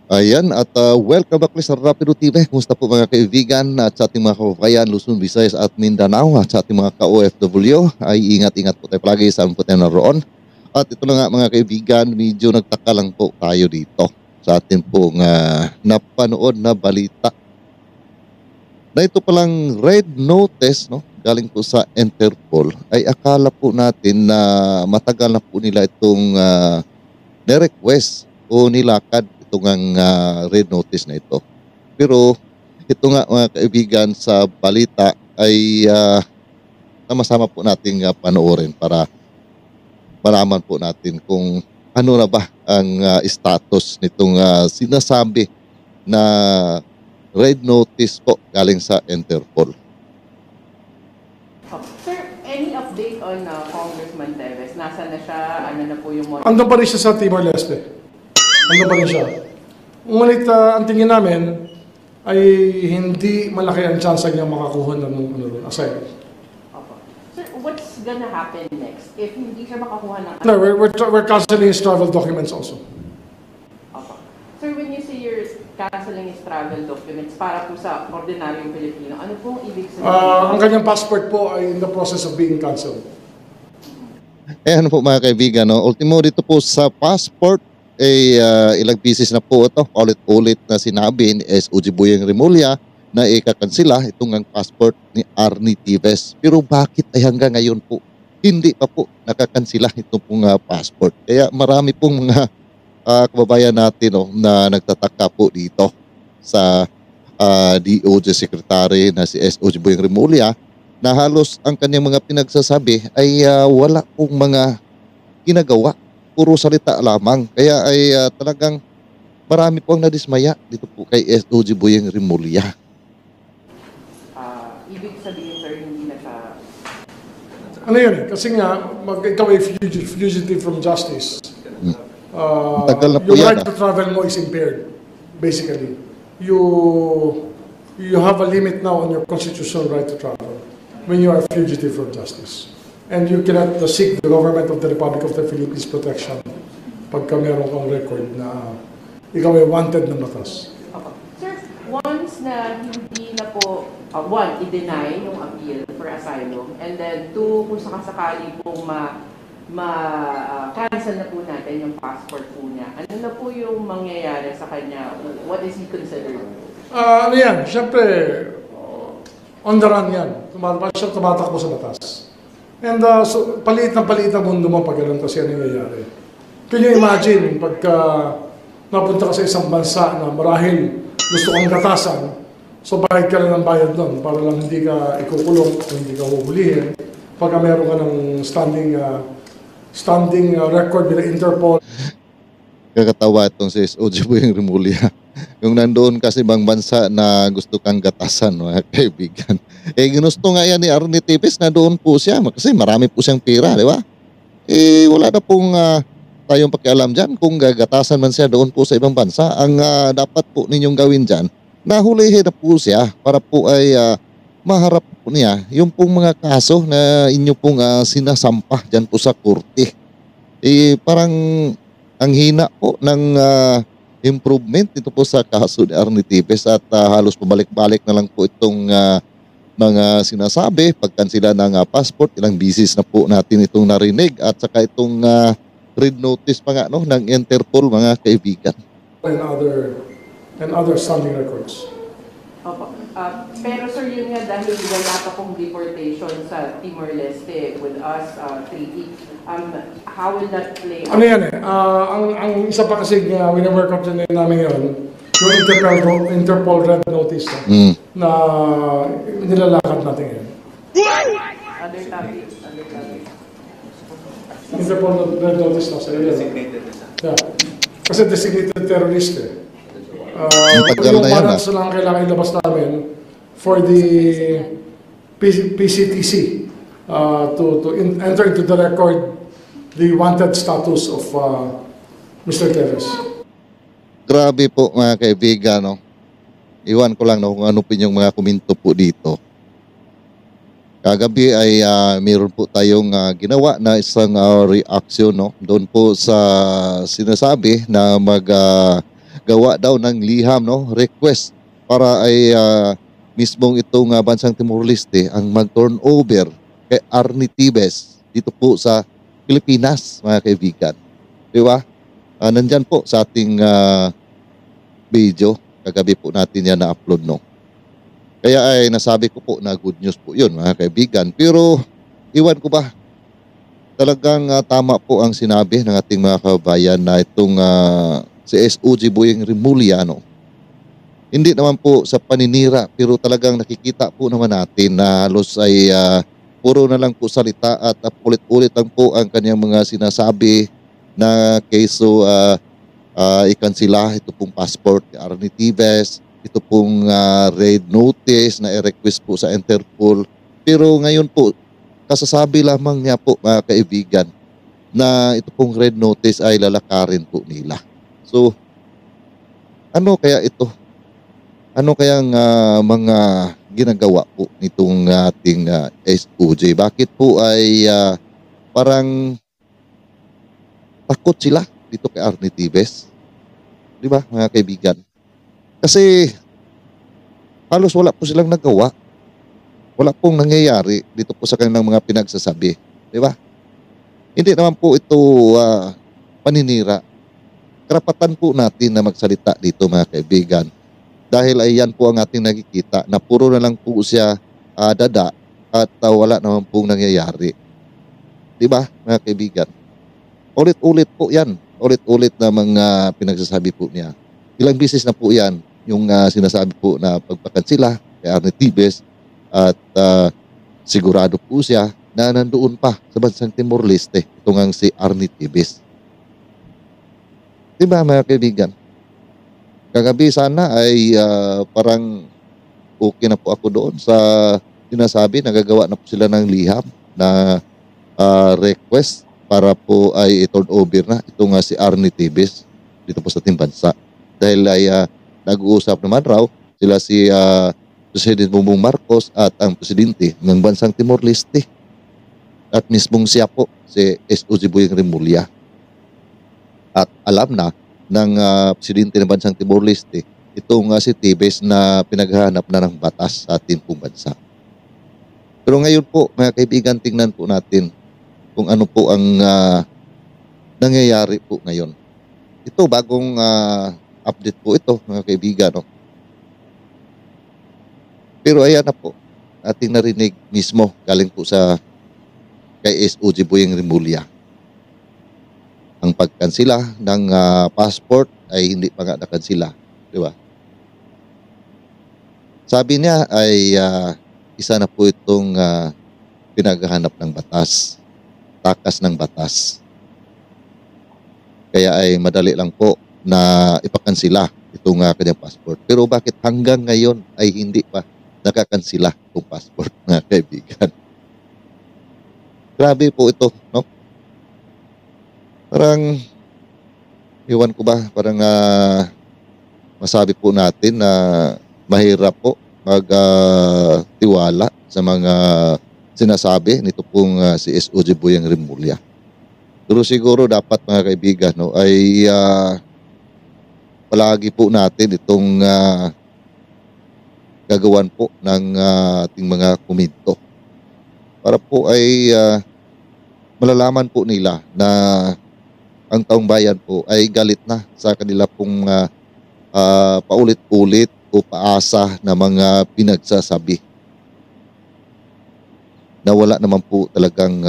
Ayan, at welcome back sa Rapido TV. Kumusta po mga kaibigan at sa ating mga kababayan, Luzon, Visayas at Mindanao at sa ating mga ka-OFW ay ingat-ingat po tayo palagi saan po tayo naroon. At ito na nga mga kaibigan, medyo nagtaka lang po tayo dito sa ating pong napanood na balita. Na ito palang red notice, no, galing po sa Interpol, ay akala po natin na matagal na po nila itong na-request o nilakad itong red notice na ito. Pero ito nga mga kaibigan sa balita ay sama-sama po nating panoorin para malaman po natin kung ano na ba ang status nitong sinasabi na red notice po galing sa Interpol. Sir, any update on Congressman Teves? Nasaan na siya? Ano na po yung... Andun pa rin siya sa Timor-Leste. Andun pa rin siya. Ngunit ang tingin namin ay hindi malaki ang chance niya makakuha ng asylum. Opo. Sir, what's gonna happen next if hindi siya makakuha ng... No, we're canceling his travel documents also. Opo. Sir, when you say you're canceling his travel documents para po sa ordinaryong Pilipino, ano pong ibig sabihin? Ang kanyang passport po ay in the process of being canceled. Ano po mga kaibigan, no? Ultimo dito po sa passport, ilang beses na po ito, ulit-ulit na sinabi ni SOG Boyeng Remulla na ikakansila itong ang passport ni Arnie Teves. Pero bakit ay hanggang ngayon po, hindi pa po nakakansila itong pong passport? Kaya marami pong mga kababayan natin na nagtataka po dito sa DOJ Secretary na si SOG Boyeng Remulla na halos ang kanyang mga pinagsasabi ay wala pong mga ginagawa. Puro salita lamang. Kaya ay talagang marami po ang nadismaya dito po kay SOG Boyeng Remulla. Ibig sabihin, sir, hindi na siya... Ano yun eh? Kasi nga, ikaw ay fugitive from justice. Tagal na po Your yan. right to travel mo is impaired, basically. You have a limit now on your constitutional right to travel when you are fugitive from justice. And you cannot seek the government of the Republic of the Philippines protection pagka meron kang record na ikaw ay wanted na batas. Okay. Sir, once na hindi na po, one, i-deny yung appeal for asylum, and then two, kung sakasakali pong cancel na po natin yung passport po niya, ano na po yung mangyayari sa kanya? What is he considered? Ano yan? Siyempre, on the run yan. Tumatakbo sa batas. And so, paliit na mundo mo pag ganun kasi ano nangyayari. Can you imagine, pagka napunta ka sa isang bansa na marahil gusto kang gatasan, so bayad ka lang ng bayad doon para lang hindi ka ikukulong o hindi ka huhulihin pagka meron ka ng standing record nila Interpol. Kakatawa itong si SOG Boyeng Remulla. Yung nandoon kasi bang bansa na gusto kang gatasan, mga kaibigan. Ginusto nga yan ni Arnie Teves na doon po siya kasi marami po siyang pera, di ba? Wala na pong tayong pakialam dyan kung gagatasan man siya doon po sa ibang bansa. Ang dapat po ninyong gawin dyan, nahulihin na po siya para po ay maharap po niya yung pong mga kaso na inyo pong sinasampah dyan po sa korte. Parang ang hina po ng improvement dito po sa kaso ni Arnie Teves at halos pabalik-balik na lang po itong mga sinasabi pagkansila ng passport. Ilang bisis na po natin itong narinig at saka itong red notice pa nga ng Interpol, mga kaibigan. And other standing records. Opo. Pero sir, yun nga dahil wala pa pong deportation sa Timor-Leste with us treaty, how will that play out? Ano yan eh? Ang isa pa kasi wina-work up din namin yun, yung Interpol red notice na nilalakad natin yun. Other topics. Interpol red notice na sa iyo. Yeah. Kasi designated terrorist eh. Yung warrants lang kailangan ilabas namin for the PCTC to enter into the record the wanted status of Mr. Teves. Grabe po mga kaibigan, no? Iwan ko lang kung ano po yung mga komento po dito. Kagabi ay mayroon po tayong ginawa na isang reaction, no? Doon po sa sinasabi na gawa daw ng liham, no, request para ay mismong itong bansang Timor-Leste ang mag-turnover kay Arnie Tibes dito po sa Pilipinas, mga kaibigan. Di ba? Nandyan po sa ating video. Kagabi po natin yan na-upload, no. Kaya ay nasabi ko po na good news po yun, mga kaibigan. Pero iwan ko ba, talagang tama po ang sinabi ng ating mga kabayan na itong si SOG Boyeng Rimulya, no. Hindi naman po sa paninira, pero talagang nakikita po naman natin na halos ay puro na lang po salita at ulit-ulit lang po ang kanyang mga sinasabi na keso ikansila ito pong passport kay Arnie Tibes, ito pong raid notice na i-request po sa Interpol. Pero ngayon po, kasasabi lamang niya po, mga kaibigan, na ito pong raid notice ay lalakarin po nila. So, ano kaya ito? Ano kayang mga ginagawa po nitong ating SOJ? Bakit po ay parang takot sila dito kay Arnie Tibes? Di ba, mga kaibigan? Kasi halos wala po silang nagawa. Wala pong nangyayari dito po sa kanilang mga pinagsasabi. Di ba? Hindi naman po ito paninira. Karapatan po natin na magsalita dito, mga kaibigan. Dahil ay yan po ang ating nakikita na puro na lang po siya dada at wala naman pong nangyayari. Di ba, mga kaibigan? Ulit-ulit po yan. Ulit-ulit na mga pinagsasabi po niya. Ilang bisis na po yan yung sinasabi po na pagpakansila kay Arnie Tibes at sigurado po siya na nandoon pa sa bansang Timor-Leste itong ang si Arnie Tibes. Diba, mga kaibigan? Kagabi sana ay parang okay na po ako doon sa sinasabi, nagagawa na po sila ng liham na request para po ay i-turn over na itong si Arnie Tibes dito po sa ating bansa. Dahil ay nag-uusap naman raw sila si President Bongbong Marcos at ang presidente ng bansang Timor-Leste. At mismong siya po, si SOG Boyeng Rimulya. At alam na ng presidente ng bansang Timor-Leste itong si Tibes na pinaghahanap na ng batas sa ating pong bansa. Pero ngayon po, mga kaibigan, tingnan po natin kung ano po ang nangyayari po ngayon. Ito, bagong update po ito, mga kaibigan. No? Pero ayan na po, ating narinig mismo galing po sa kay SOG Boyeng Rimulya. Ang pagkansila ng passport ay hindi pa nga nakansila. Di ba? Sabi niya ay isa na po itong pinaghahanap ng batas. Takas ng batas. Kaya ay madali lang po na ipakansila itong kanyang passport. Pero bakit hanggang ngayon ay hindi pa nakakansila itong passport, mga kaibigan? Grabe po ito, no? Parang, iwan ko ba, parang masabi po natin na mahirap po magtiwala sa mga sinasabi nito pong si SOG Boyeng Rimulya. Pero siguro dapat, mga kaibigan, no, ay palagi po natin itong gagawan po ng ating mga komento para po ay malalaman po nila na ang taong bayan po ay galit na sa kanila pong paulit-ulit o paasa na mga pinagsasabi na wala naman po talagang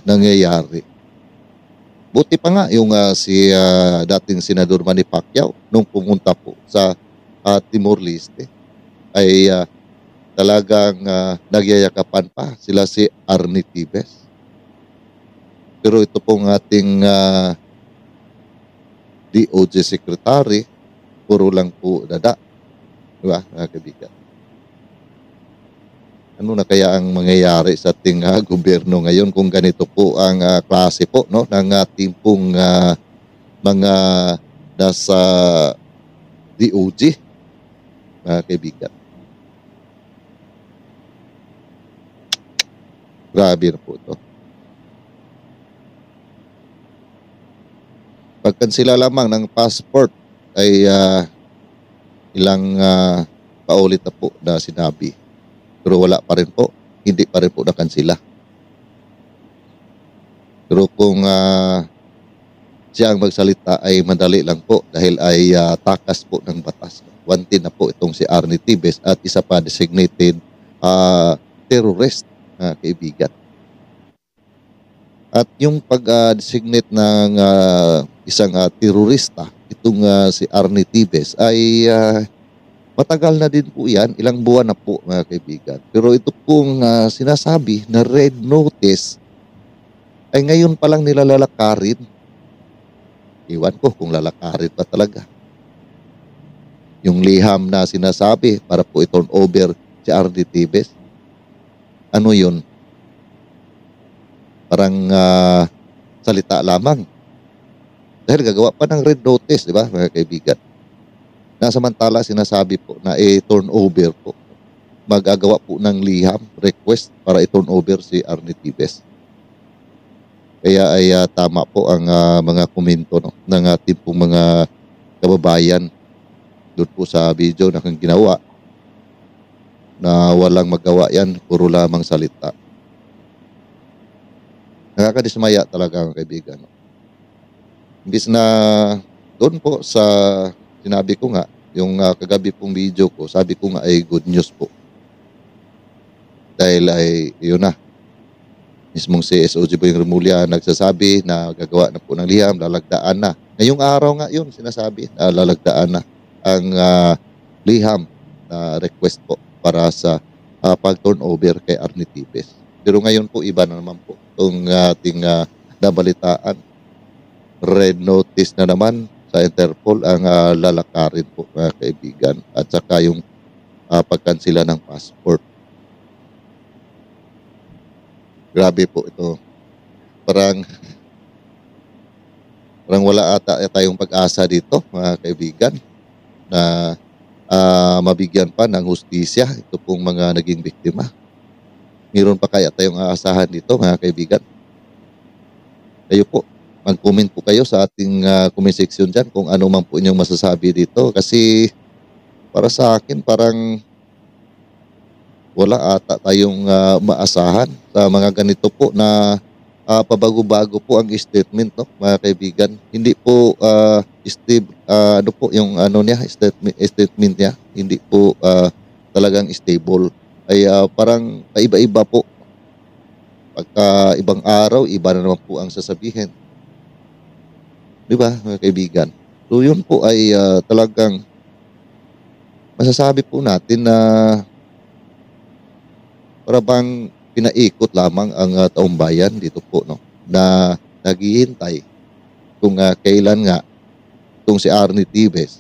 nangyayari. Buti pa nga yung si dating Senador Manny Pacquiao nung pumunta po sa Timor-Leste ay talagang nagyayakapan pa sila si Arnie Tibes. Pero ito pong ating DOJ Secretary, puro lang po dada. Diba, mga kaibigan? Ano na kaya ang mangyayari sa ating gobyerno ngayon kung ganito po ang klase po, no, ng ating pong mga nasa DOJ, mga kaibigan? Grabe na po ito. Pagkansila lamang ng passport ay ilang paulit na po na sinabi. Pero wala pa rin po. Hindi pa rin po nakansila. Pero kung siya ang magsalita ay madali lang po dahil ay takas po ng batas. Wanted na po itong si Arnie Tibes at isa pa designated terrorist, kaibigan. At yung pag-designate ng isang terorista, itong si Arnie Tibes ay matagal na din po yan, ilang buwan na po mga kaibigan. Pero ito pong sinasabi na red notice ay ngayon pa lang nila lalakarin. Iwan ko kung lalakarin pa talaga. Yung liham na sinasabi para po i-turn over si Arnie Tibes. Ano yun? Parang salita lamang. Dahil gagawa pa ng red notice, di ba mga kaibigan? Na samantala sinasabi po na i-turn over po. Magagawa po ng liham, request para i-turn over si Arnie Tibes. Kaya ay tama po ang mga komento ng ating pong mga kababayan doon po sa video na kang ginawa na walang magawa yan, puro lamang salita. Nakakadismaya talaga ang kaibigan. Imbis na doon po sa sinabi ko nga, yung kagabi pong video ko, sabi ko nga ay good news po. Dahil ay, yun na, mismong si SOG Boying Remulla nagsasabi na gagawa na po ng liham, lalagdaan na. Ngayong araw nga yun, sinasabi na lalagdaan na ang liham na request po para sa pag-turn over kay Arnie Tibes. Pero ngayon po, iba na naman po itong ating nabalitaan. Red notice na naman sa Interpol ang lalakarin po mga kaibigan at saka yung pagkansila ng passport. Grabe po ito. Parang wala ata tayong pag-asa dito mga kaibigan na mabigyan pa ng hustisya ito pong mga naging biktima. Meron pa kaya tayong aasahan dito mga kaibigan? Kayo po. Mag-comment po kayo sa ating comment section dyan kung ano man po inyong masasabi dito. Kasi para sa akin parang wala ata tayong maasahan sa mga ganito po na pabago-bago po ang statement, no, mga kaibigan. Hindi po ano po yung ano niya, statement niya, hindi po talagang stable. Ay parang kaiba-iba po. Pagka ibang araw, iba na naman po ang sasabihin. Di ba, mga kaibigan? So yun po ay talagang masasabi po natin na para bang pinaikot lamang ang taong bayan dito po, no, na naghihintay kung kailan nga itong si Arnie Tibes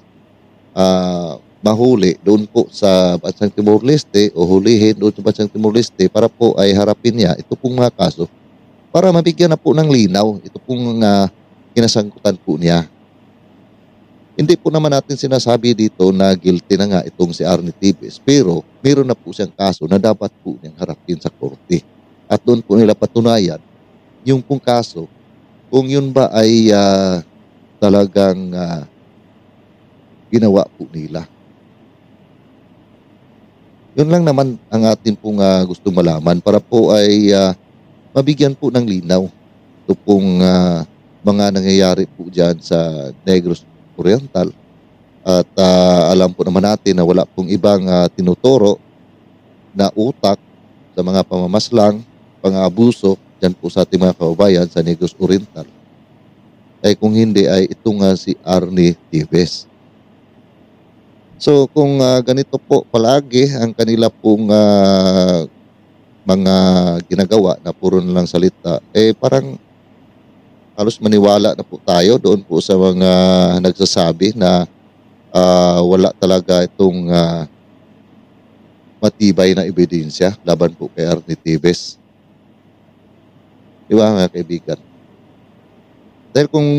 mahuli doon po sa Bansang Timor-Leste o hulihin doon sa Bansang Timor-Leste para po ay harapin niya ito pong mga kaso para mabigyan na po ng linaw ito pong kinasangkutan po niya. Hindi po naman natin sinasabi dito na guilty na nga itong si Arnie Tibes, pero meron na po siyang kaso na dapat po niyang harapin sa korte. At doon po nila patunayan yung pong kaso kung yun ba ay talagang ginawa po nila. Yun lang naman ang atin pong gusto malaman para po ay mabigyan po ng linaw ito pong mga nangyayari po dyan sa Negros Oriental at alam po naman natin na wala pong ibang tinuturo na utak sa mga pamamaslang, pang-abuso dyan po sa ating mga kababayan sa Negros Oriental. Ay kung hindi ay itong si Arnie Tibes. So kung ganito po palagi ang kanila pong mga ginagawa na puro na lang salita, parang halos maniwala na po tayo doon po sa mga nagsasabi na wala talaga itong matibay na ebidensya laban po kay Arnie Tibes. Di ba mga kaibigan? Dahil kung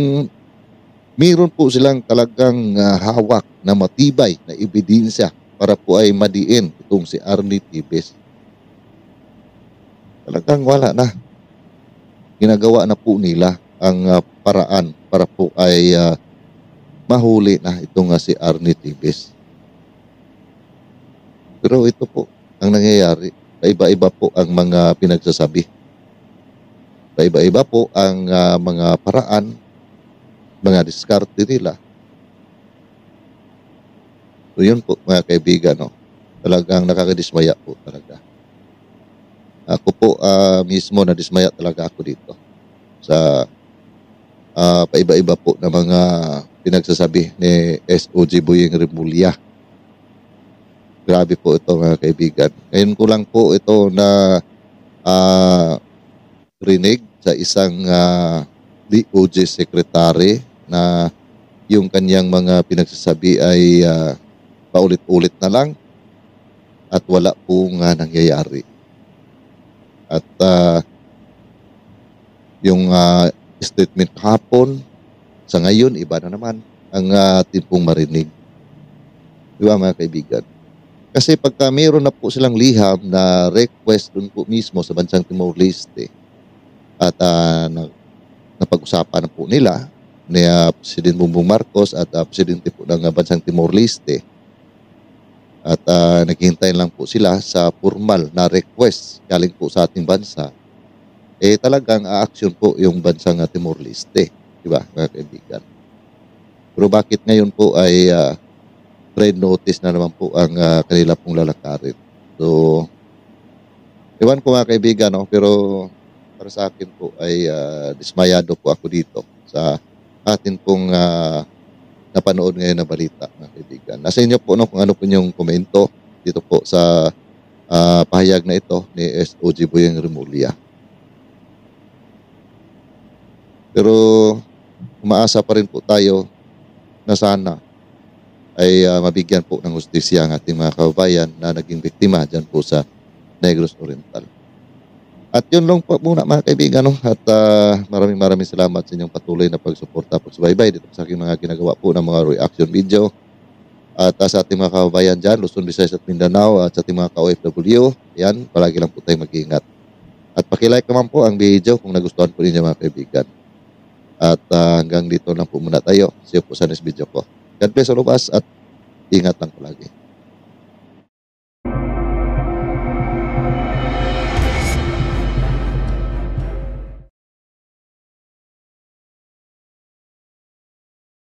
mayroon po silang talagang hawak na matibay na ebidensya para po ay madiin itong si Arnie Tibes, talagang wala na. Ginagawa na po nila ang paraan para po ay mahuli na itong si Arnie Tibes. Pero ito po ang nangyayari. Paiba-iba po ang mga pinagsasabi. Paiba-iba po ang mga paraan, mga diskarte nila. So yun po mga kaibigan, no? Talagang nakakadismaya po talaga. Ako po mismo nadismaya talaga ako dito sa paiba-iba po na mga pinagsasabi ni SOG Boyeng Remulla. Grabe po ito mga kaibigan. Ngayon ko lang po ito na rinig sa isang DOJ secretary na yung kanyang mga pinagsasabi ay paulit-ulit na lang at wala po nga nangyayari. At yung statement kahapon sa ngayon, iba na naman ang ating pong marinig. Di ba mga kaibigan? Kasi pagka mayroon na po silang liham na request dun po mismo sa bansang Timor-Leste at napag-usapan na po nila ni President Bongbong Marcos at Presidente po ng bansang Timor-Leste at naghihintay lang po sila sa formal na request galing po sa ating bansa, talagang a-action po yung bansang Timor-Leste. Diba, mga kaibigan? Pero bakit ngayon po ay red notice na naman po ang kanila pong lalakarin? So, iwan ko mga kaibigan, no? Pero para sa akin po ay dismayado po ako dito sa atin pong napanood ngayon na balita, mga kaibigan. Nasa inyo po, no, kung ano po yung komento dito po sa pahayag na ito ni SOG Boyeng Remulla. Pero umaasa pa rin po tayo na sana ay mabigyan po ng hustisya ang ating mga kababayan na naging biktima dyan po sa Negros Oriental. At yun lang po muna mga kaibigan, no? At maraming salamat sa inyong patuloy na pagsuporta, pagsubaybay dito sa aking mga ginagawa po ng mga reaction video. At sa ating mga kababayan dyan, Luzon, Visayas at Mindanao, at sa ating mga ka-OFW, yan, palagi lang po tayo mag-iingat. At pakilike naman po ang video kung nagustuhan po ninyo mga kaibigan. At hanggang dito lang po muna tayo. See you po sa next video ko. God bless all of us at ingat lang palagi.